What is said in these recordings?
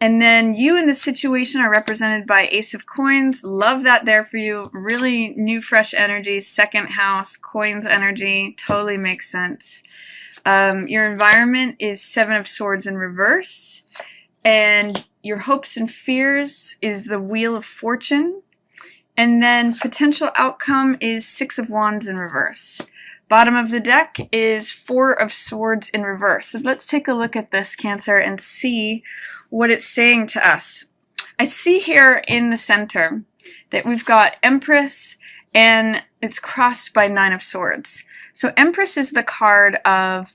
And then you in the situation are represented by Ace of Coins. Love that there for you. Really new, fresh energy. Second house, coins energy. Totally makes sense. Your environment is Seven of Swords in reverse. And your hopes and fears is the Wheel of Fortune. And then potential outcome is Six of Wands in reverse. Bottom of the deck is Four of Swords in reverse. So let's take a look at this, Cancer, and see what it's saying to us. I see here in the center that we've got Empress and it's crossed by Nine of Swords. So Empress is the card of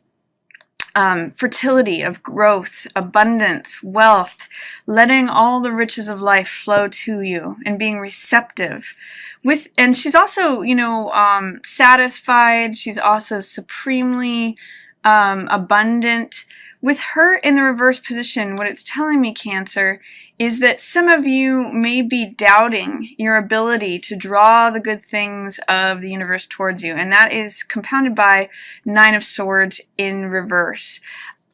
fertility, of growth, abundance, wealth, letting all the riches of life flow to you and being receptive. And she's also, satisfied. She's also supremely abundant. With her in the reverse position, what it's telling me, Cancer, is that some of you may be doubting your ability to draw the good things of the universe towards you, and that is compounded by Nine of Swords in reverse.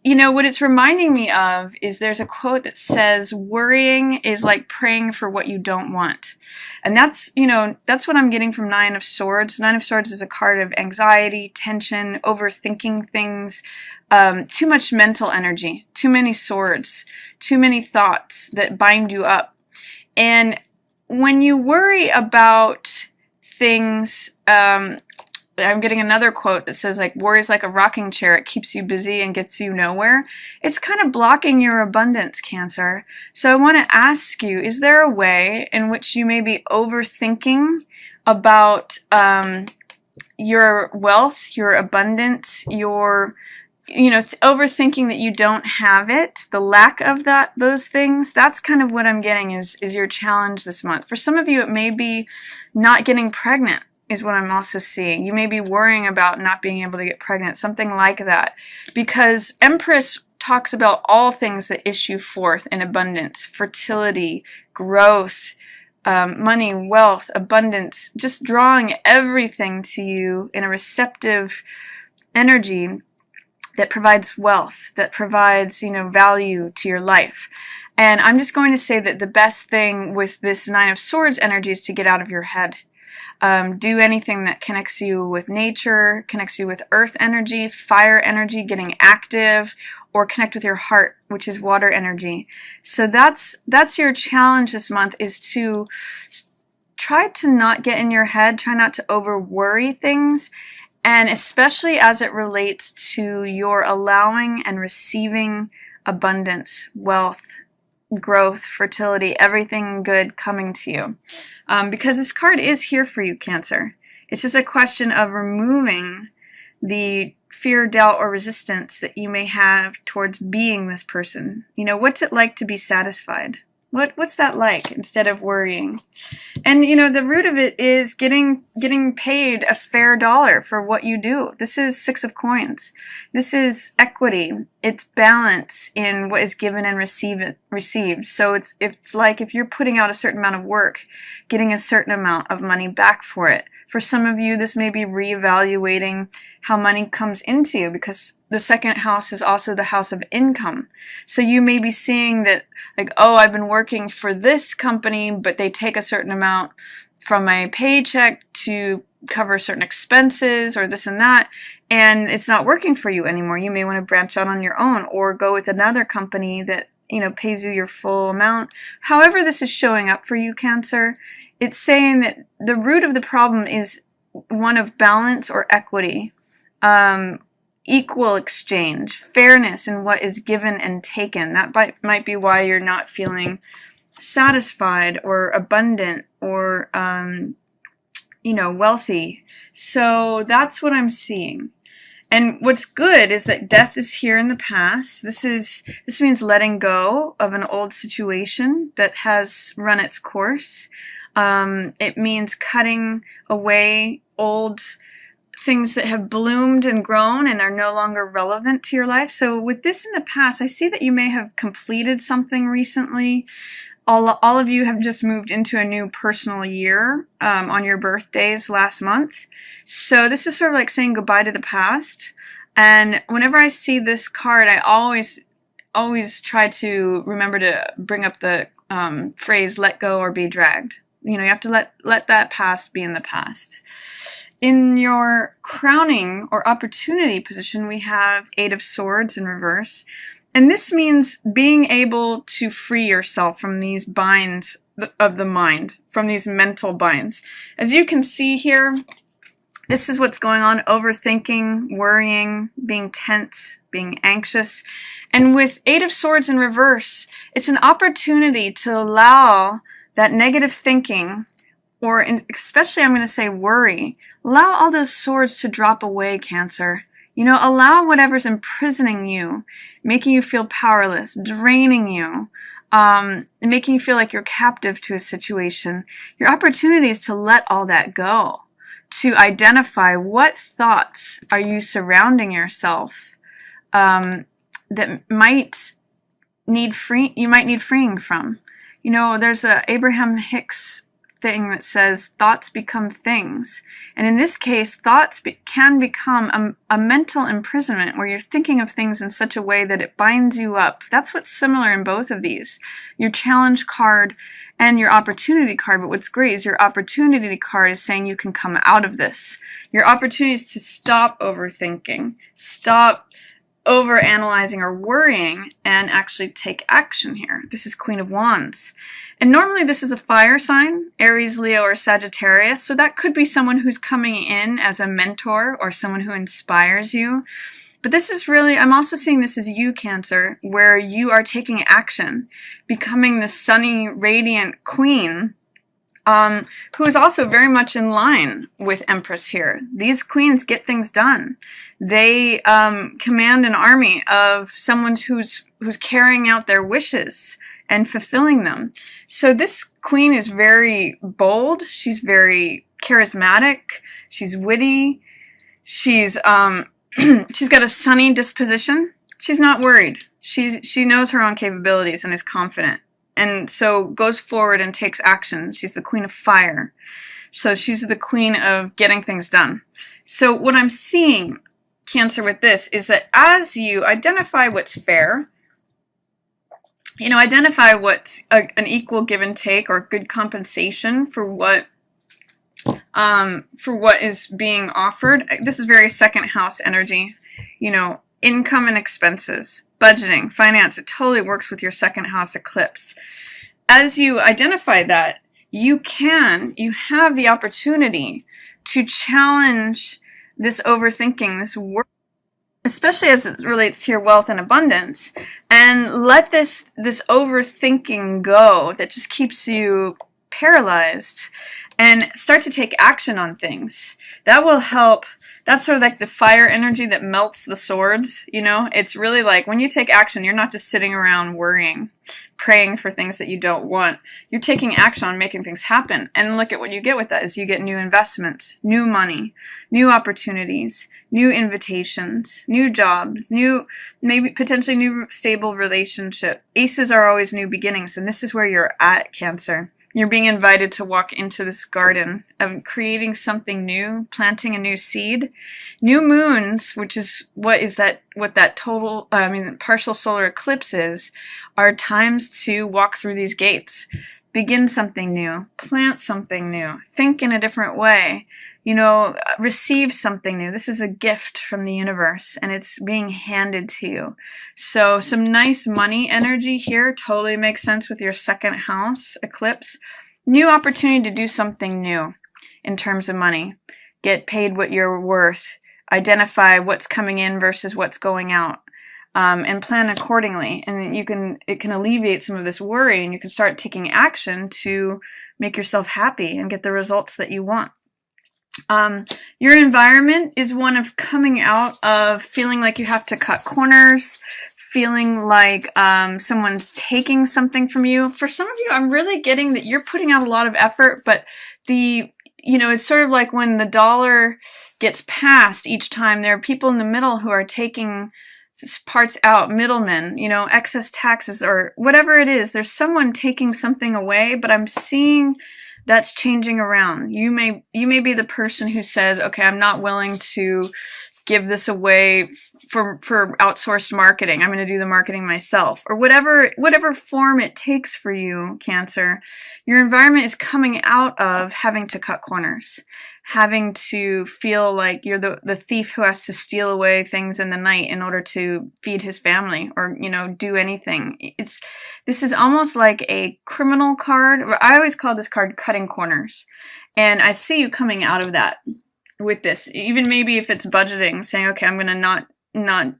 What it's reminding me of is there's a quote that says, worrying is like praying for what you don't want. And that's what I'm getting from Nine of Swords. Nine of Swords is a card of anxiety, tension, overthinking things, too much mental energy, too many swords, too many thoughts that bind you up. And when you worry about things, I'm getting another quote that says, worry is like a rocking chair. It keeps you busy and gets you nowhere. It's kind of blocking your abundance, Cancer. So I want to ask you, is there a way in which you may be overthinking about your wealth, your abundance, your overthinking that you don't have it, the lack of those things? That's kind of what I'm getting is your challenge this month. For some of you, it may be not getting pregnant. Is what I'm also seeing. You may be worrying about not being able to get pregnant, something like that. Because Empress talks about all things that issue forth in abundance, fertility, growth, money, wealth, abundance, just drawing everything to you in a receptive energy that provides wealth, that provides, value to your life. And I'm just going to say that the best thing with this Nine of Swords energy is to get out of your head. Do anything that connects you with nature, connects you with earth energy, fire energy, getting active, or connect with your heart, which is water energy. So that's your challenge this month, is to try to not get in your head, try not to over worry things, and especially as it relates to your allowing and receiving abundance, wealth, growth, fertility, everything good coming to you. Because this card is here for you, Cancer. It's just a question of removing the fear, doubt, or resistance that you may have towards being this person. What's it like to be satisfied? What's that like, instead of worrying? And the root of it is getting paid a fair dollar for what you do. This is Six of Coins. This is equity. It's balance in what is given and received. So it's like if you're putting out a certain amount of work, getting a certain amount of money back for it. For some of you, this may be reevaluating how money comes into you, because the second house is also the house of income. So you may be seeing that, I've been working for this company, but they take a certain amount from my paycheck to cover certain expenses or this and that, and it's not working for you anymore. You may want to branch out on your own or go with another company that, pays you your full amount. However this is showing up for you, Cancer, it's saying that the root of the problem is one of balance or equity, equal exchange, fairness in what is given and taken. That might be why you're not feeling satisfied or abundant or, wealthy. So that's what I'm seeing. And what's good is that death is here in the past. This means letting go of an old situation that has run its course. It means cutting away old things that have bloomed and grown and are no longer relevant to your life. So with this in the past, I see that you may have completed something recently. All of you have just moved into a new personal year on your birthdays last month. So this is sort of like saying goodbye to the past. And whenever I see this card, I always always try to remember to bring up the phrase, let go or be dragged. You know, you have to let that past be in the past. In your crowning or opportunity position, we have Eight of Swords in reverse. And this means being able to free yourself from these binds of the mind, from these mental binds. As you can see here, this is what's going on: overthinking, worrying, being tense, being anxious. And with Eight of Swords in reverse, it's an opportunity to allow that negative thinking, or especially I'm going to say worry, allow all those swords to drop away, Cancer. You know, allow whatever's imprisoning you, making you feel powerless, draining you, making you feel like you're captive to a situation. Your opportunity is to let all that go, to identify what thoughts are you surrounding yourself that might need you might need freeing from. You know, there's a Abraham Hicks thing that says thoughts become things. And in this case, thoughts can become a mental imprisonment where you're thinking of things in such a way that it binds you up. That's what's similar in both of these, your challenge card and your opportunity card. But what's great is your opportunity card is saying you can come out of this. Your opportunity is to stop overthinking, stop over-analyzing or worrying, and actually take action here. This is Queen of Wands. And normally this is a fire sign, Aries, Leo, or Sagittarius, so that could be someone who's coming in as a mentor or someone who inspires you. But this is really, I'm also seeing this as you, Cancer, where you are taking action, becoming the sunny, radiant queen, who is also very much in line with Empress here. These queens get things done. They command an army of someone who's carrying out their wishes and fulfilling them. So this queen is very bold. She's very charismatic. She's witty. She's she's got a sunny disposition. She's not worried. She knows her own capabilities and is confident. And so goes forward and takes action. She's the Queen of Fire. So she's the queen of getting things done. So what I'm seeing, Cancer, with this is that as you identify what's fair, you know, identify what's an equal give and take or good compensation for what is being offered. This is very second house energy. You know, income and expenses, budgeting, finance. It totally works with your second house eclipse. As you identify that, you have the opportunity to challenge this overthinking, this work, especially as it relates to your wealth and abundance, and let this overthinking go that just keeps you paralyzed, and start to take action on things. That will help. That's sort of like the fire energy that melts the swords, you know? It's really like when you take action, you're not just sitting around worrying, praying for things that you don't want. You're taking action on making things happen. And look at what you get with that is you get new investments, new money, new opportunities, new invitations, new jobs, maybe potentially new stable relationship. Aces are always new beginnings, and this is where you're at, Cancer. You're being invited to walk into this garden of creating something new, planting a new seed. New moons, which is what that total, partial solar eclipse is, are times to walk through these gates, begin something new, plant something new, think in a different way, you know, receive something new. This is a gift from the universe, and it's being handed to you. So some nice money energy here totally makes sense with your second house eclipse. New opportunity to do something new in terms of money. Get paid what you're worth. Identify what's coming in versus what's going out. And plan accordingly. And it can alleviate some of this worry, and you can start taking action to make yourself happy and get the results that you want. Your environment is one of coming out of feeling like you have to cut corners, feeling like someone's taking something from you. For some of you, I'm really getting that you're putting out a lot of effort, but it's sort of like when the dollar gets passed each time, there are people in the middle who are taking parts out, middlemen, excess taxes or whatever it is. There's someone taking something away, but I'm seeing that's changing around. You may be the person who says, okay, I'm not willing to give this away for outsourced marketing. I'm going to do the marketing myself, or whatever form it takes for you, Cancer. Your environment is coming out of having to cut corners, having to feel like you're the thief who has to steal away things in the night in order to feed his family, or do anything. This is almost like a criminal card. I always call this card cutting corners, and I see you coming out of that with this. Even maybe if it's budgeting, saying, okay, I'm gonna not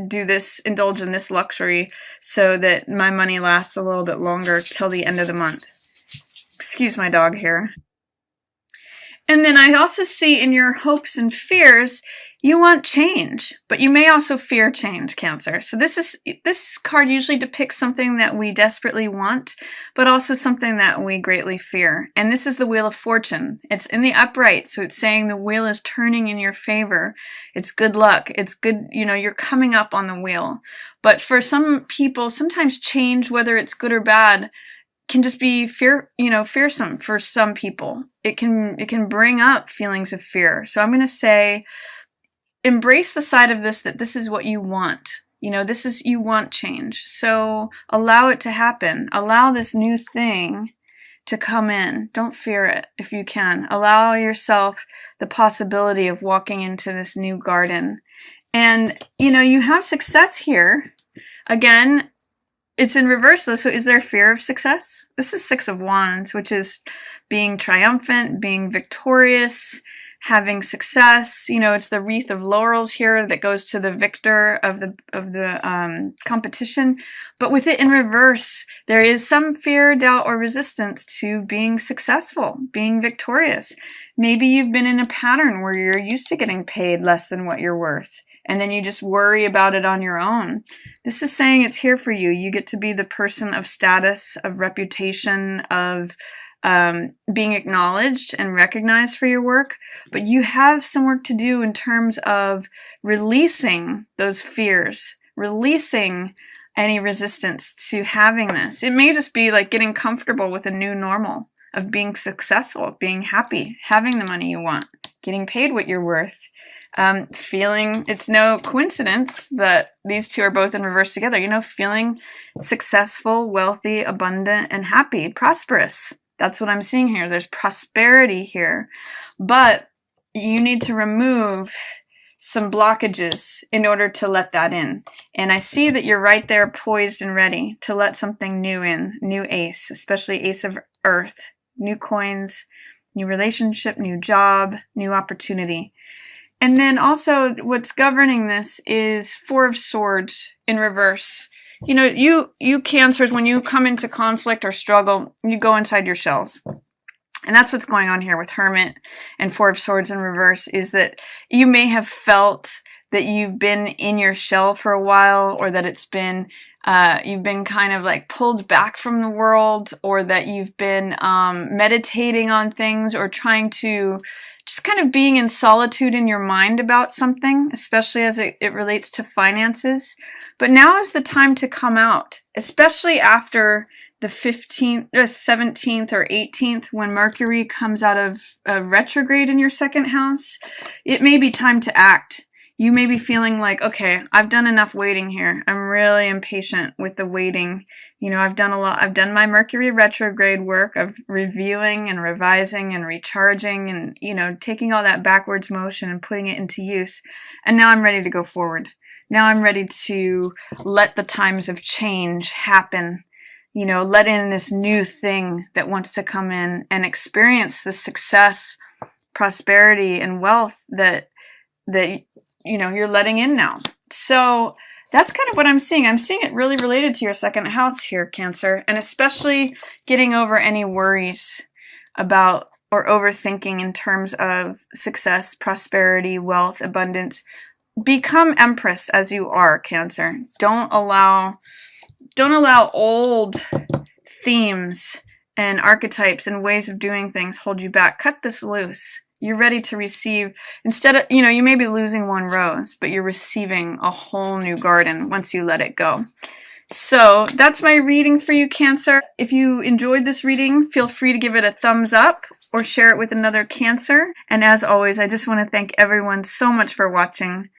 do this, indulge in this luxury so that my money lasts a little bit longer till the end of the month. Excuse my dog here. And then I also see in your hopes and fears, you want change, but you may also fear change, Cancer. So this card usually depicts something that we desperately want, but also something that we greatly fear. And this is the Wheel of Fortune. It's in the upright, so it's saying the wheel is turning in your favor. It's good luck. It's good, you're coming up on the wheel. But for some people, sometimes change, whether it's good or bad, can just be fearsome for some people. It can bring up feelings of fear. So I'm going to say, embrace the side of this that this is what you want. You want change. So allow it to happen. Allow this new thing to come in. Don't fear it if you can. Allow yourself the possibility of walking into this new garden. And, you have success here. Again, it's in reverse though, so is there fear of success? This is Six of Wands, which is being triumphant, being victorious, having success. It's the wreath of laurels here that goes to the victor of the competition. But with it in reverse, there is some fear, doubt, or resistance to being successful, being victorious. Maybe you've been in a pattern where you're used to getting paid less than what you're worth, and then you just worry about it on your own. This is saying it's here for you. You get to be the person of status, of reputation, of being acknowledged and recognized for your work, but you have some work to do in terms of releasing those fears, releasing any resistance to having this. It may just be like getting comfortable with a new normal of being successful, being happy, having the money you want, getting paid what you're worth. Feeling, it's no coincidence that these two are both in reverse together, feeling successful, wealthy, abundant, and happy, prosperous. That's what I'm seeing here. There's prosperity here, but you need to remove some blockages in order to let that in. And I see that you're right there poised and ready to let something new in, new ace, especially Ace of Earth, new coins, new relationship, new job, new opportunity. And then also what's governing this is Four of Swords in reverse. You Cancers, when you come into conflict or struggle, you go inside your shells. And that's what's going on here with Hermit and Four of Swords in reverse, is that you may have felt that you've been in your shell for a while, or that it's been, you've been kind of like pulled back from the world, or that you've been meditating on things, or trying to just kind of being in solitude in your mind about something, especially as it relates to finances. But now is the time to come out, especially after the 15th, 17th, or 18th, when Mercury comes out of retrograde in your second house. It may be time to act. You may be feeling like, okay, I've done enough waiting here. I'm really impatient with the waiting. I've done a lot. I've done my Mercury retrograde work of reviewing and revising and recharging and, taking all that backwards motion and putting it into use. And now I'm ready to go forward. Now I'm ready to let the times of change happen. Let in this new thing that wants to come in and experience the success, prosperity, and wealth that you're letting in now. So that's kind of what I'm seeing. I'm seeing it really related to your second house here, Cancer, and especially getting over any worries about or overthinking in terms of success, prosperity, wealth, abundance. Become Empress as you are, Cancer. Don't allow old themes and archetypes and ways of doing things hold you back. Cut this loose. You're ready to receive, instead of, you may be losing one rose, but you're receiving a whole new garden once you let it go. So that's my reading for you, Cancer. If you enjoyed this reading, feel free to give it a thumbs up or share it with another Cancer. And as always, I just want to thank everyone so much for watching.